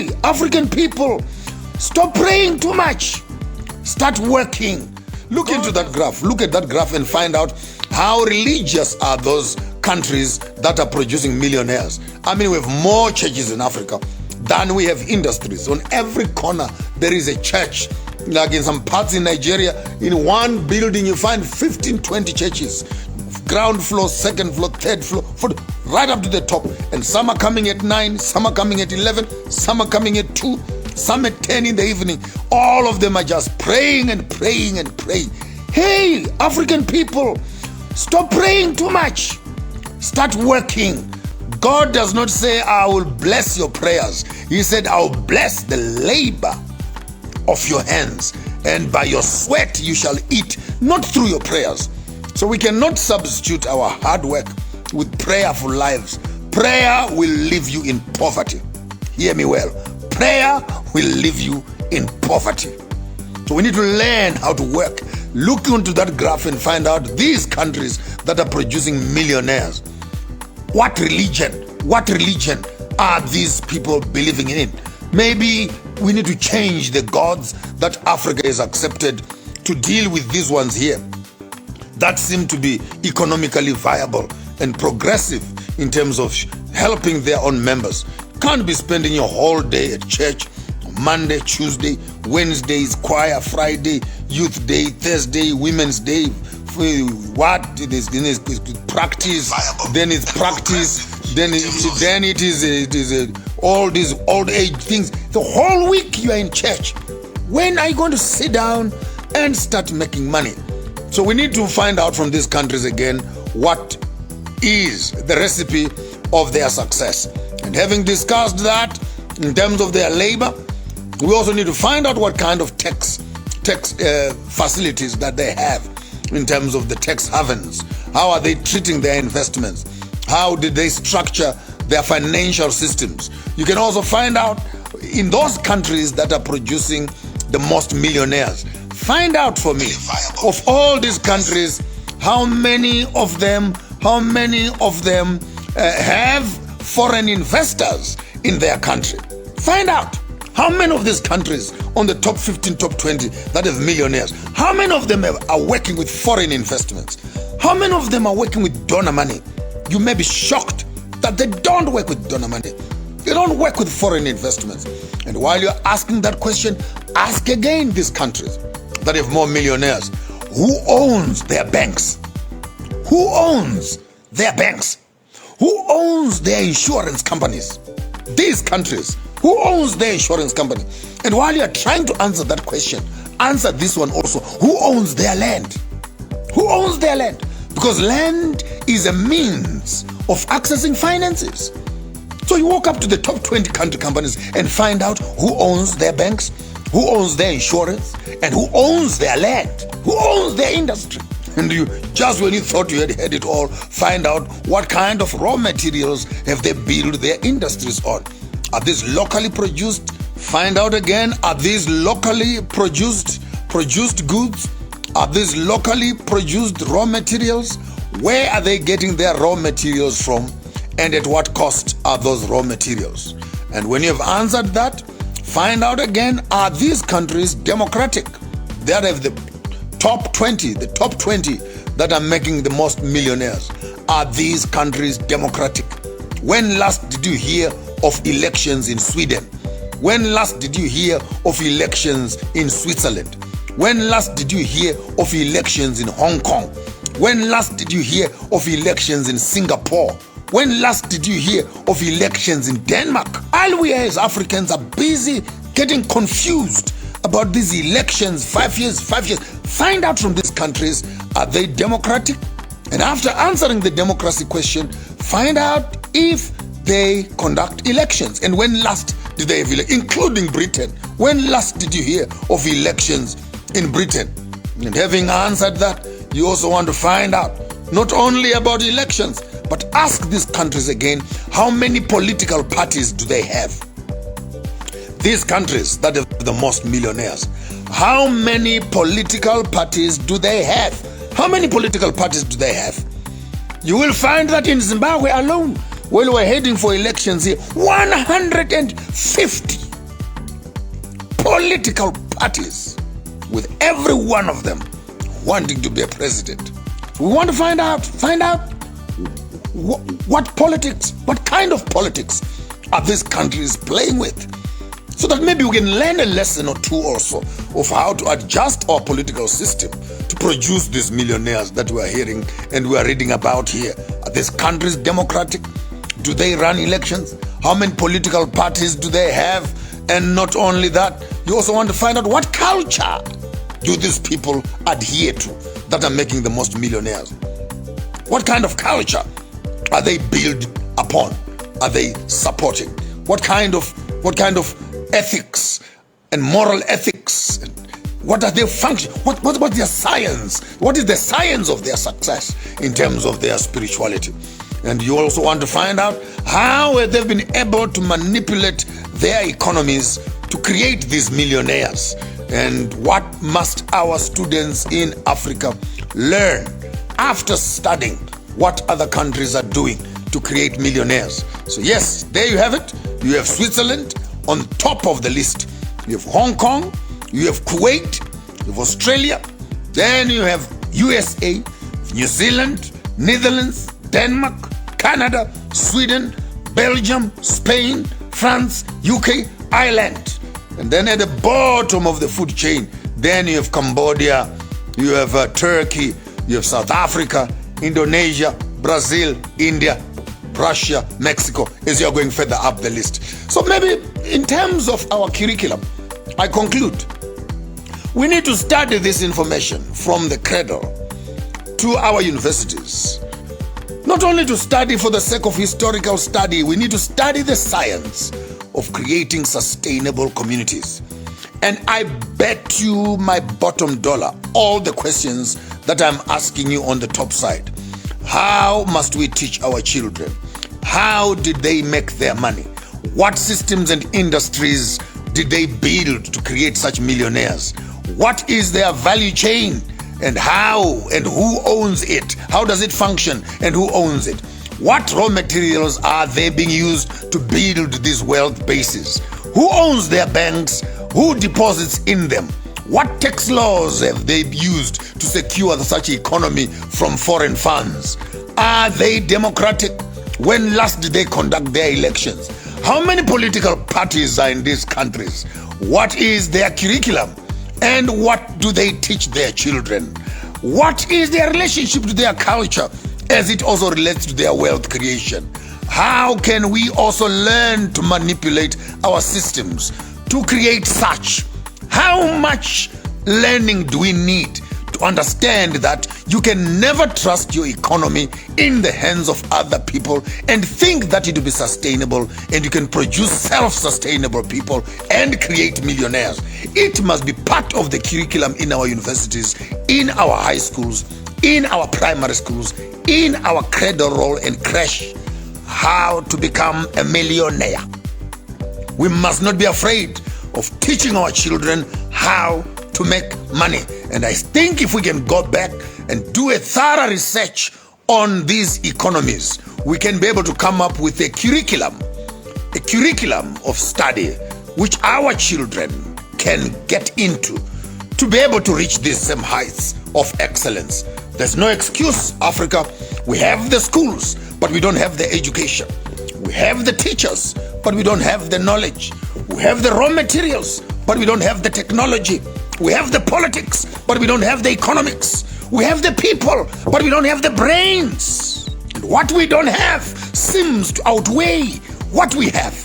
Hey, African people, stop praying too much. Start working. Look into that graph. Look at that graph and find out how religious are those countries that are producing millionaires. I mean, we have more churches in Africa than we have industries. On every corner, there is a church. Like in some parts in Nigeria, in one building, you find 15, 20 churches. Ground floor, second floor, third floor, right up to the top. And some are coming at 9, some are coming at 11, some are coming at 2, some at 10 in the evening. All of them are just praying and praying and praying. Hey, African people, stop praying too much. Start working. God does not say, I will bless your prayers. He said, I will bless the labor of your hands, and by your sweat you shall eat, not through your prayers. So we cannot substitute our hard work with prayerful lives. Prayer will leave you in poverty. Hear me well. Prayer will leave you in poverty. So we need to learn how to work. Look into that graph and find out these countries that are producing millionaires. What religion are these people believing in? Maybe we need to change the gods that Africa has accepted to deal with these ones here that seem to be economically viable and progressive in terms of helping their own members. Can't be spending your whole day at church. Monday, Tuesday, Wednesdays, choir, Friday, youth day, Thursday, women's day. What it is practice, then it's practice, then it is all these old age things. The whole week you are in church. When are you going to sit down and start making money? So we need to find out from these countries again what is the recipe of their success. And having discussed that in terms of their labor, we also need to find out what kind of tax facilities that they have in terms of the tax havens. How are they treating their investments? How did they structure their financial systems? You can also find out in those countries that are producing the most millionaires. Find out for me, of all these countries, how many of them have foreign investors in their country. Find out how many of these countries on the top 15, top 20 that have millionaires, how many of them are working with foreign investments? How many of them are working with donor money? You may be shocked that they don't work with donor money. They don't work with foreign investments. And while you're asking that question, ask again these countries that have more millionaires. Who owns their banks? Who owns their banks? Who owns their insurance companies? These countries, who owns their insurance company? And while you're trying to answer that question, answer this one also. Who owns their land? Who owns their land? Because land is a means of accessing finances. So you walk up to the top 20 country companies and find out who owns their banks, who owns their insurance, and who owns their land, who owns their industry. And you, just when you thought you had had it all, find out what kind of raw materials have they built their industries on. Are these locally produced? Find out again, are these locally produced goods? Are these locally produced raw materials? Where are they getting their raw materials from? And at what cost are those raw materials? And when you have answered that, find out again, are these countries democratic? That have the top 20 that are making the most millionaires. Are these countries democratic? When last did you hear of elections in Sweden? When last did you hear of elections in Switzerland? When last did you hear of elections in Hong Kong? When last did you hear of elections in Singapore? When last did you hear of elections in Denmark? All we as Africans are busy getting confused about these elections, 5 years. Find out from these countries, are they democratic? And after answering the democracy question, find out if they conduct elections. And when last did they have elections, including Britain? When last did you hear of elections in Britain? And having answered that, you also want to find out not only about elections, but ask these countries again, how many political parties do they have? These countries that have the most millionaires, how many political parties do they have? How many political parties do they have? You will find that in Zimbabwe alone, while we're heading for elections here, 150 political parties, with every one of them wanting to be a president. We want to find out what politics, what kind of politics are these countries playing with, so that maybe we can learn a lesson or two also of how to adjust our political system to produce these millionaires that we are hearing and we are reading about here. Are these countries democratic? Do they run elections? How many political parties do they have? And not only that, you also want to find out what culture do these people adhere to that are making the most millionaires? What kind of culture are they built upon? Are they supporting? What kind of ethics and moral ethics? What are their functions? What's their science? What is the science of their success in terms of their spirituality? And you also want to find out how they've been able to manipulate their economies to create these millionaires. And what must our students in Africa learn after studying what other countries are doing to create millionaires? So yes, there you have it. You have Switzerland on top of the list. You have Hong Kong, you have Kuwait, you have Australia, then you have USA, New Zealand, Netherlands, Denmark, Canada, Sweden, Belgium, Spain, France, UK, Ireland. And then at the bottom of the food chain, then you have Cambodia, you have Turkey, you have South Africa, Indonesia, Brazil, India, Russia, Mexico, as you're going further up the list. So maybe in terms of our curriculum, I conclude, we need to study this information from the cradle to our universities. Not only to study for the sake of historical study, we need to study the science of creating sustainable communities. And I bet you my bottom dollar, all the questions that I'm asking you on the top side. How must we teach our children? How did they make their money? What systems and industries did they build to create such millionaires? What is their value chain? And how and who owns it? How does it function and who owns it? What raw materials are they being used to build these wealth bases? Who owns their banks? Who deposits in them? What tax laws have they used to secure such economy from foreign funds? Are they democratic? When last did they conduct their elections? How many political parties are in these countries? What is their curriculum? And what do they teach their children? What is their relationship to their culture as it also relates to their wealth creation? How can we also learn to manipulate our systems to create such? How much learning do we need to understand that you can never trust your economy in the hands of other people and think that it will be sustainable and you can produce self-sustainable people and create millionaires? It must be part of the curriculum in our universities, in our high schools, in our primary schools, in our cradle roll and crash, how to become a millionaire. We must not be afraid of teaching our children how to make money. And I think if we can go back and do a thorough research on these economies, we can be able to come up with a curriculum of study which our children can get into to be able to reach these same heights of excellence. There's no excuse, Africa. We have the schools, but we don't have the education. We have the teachers, but we don't have the knowledge. We have the raw materials, but we don't have the technology. We have the politics, but we don't have the economics. We have the people, but we don't have the brains. And what we don't have seems to outweigh what we have.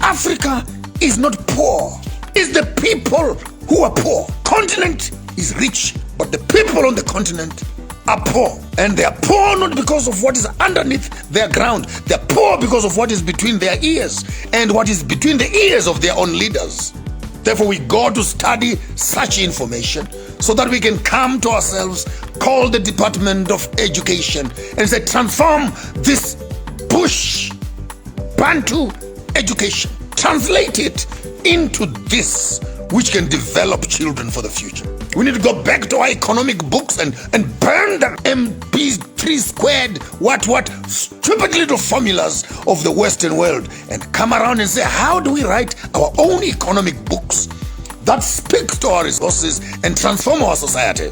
Africa is not poor. It's the people who are poor. Continent is rich, but the people on the continent are poor. And they are poor not because of what is underneath their ground. They're poor because of what is between their ears and what is between the ears of their own leaders. Therefore, we go to study such information so that we can come to ourselves, call the Department of Education and say, transform this bush Bantu education, translate it into this which can develop children for the future. We need to go back to our economic books and burn the MP3 squared, what, stupid little formulas of the Western world and come around and say, how do we write our own economic books that speaks to our resources and transform our society?